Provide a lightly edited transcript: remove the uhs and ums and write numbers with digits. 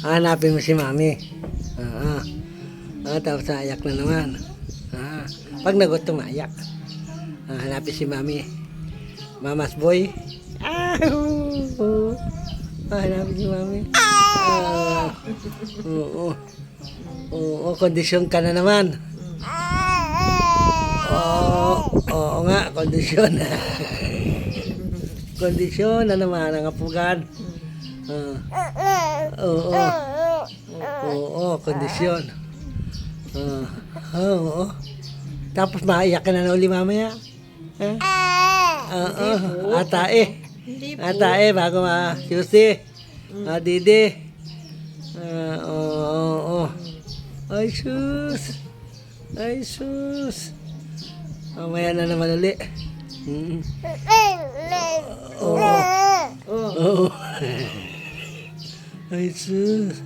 Hanapin mo si mami. Tapos naiyak na naman. Pag nagutom, maiyak. Hanapin si mami. Mama's boy. Hanapin si mami. Kondisyon ka na naman. Oo nga, kondisyon. Kondisyon na naman ang apugan. Kondisyon. Tapos maiyak ka na uli mamaya. Atae. Atae bago Susi. Didi. Ay sus. Ay sus. Mamaya na naman uli. Ay sus.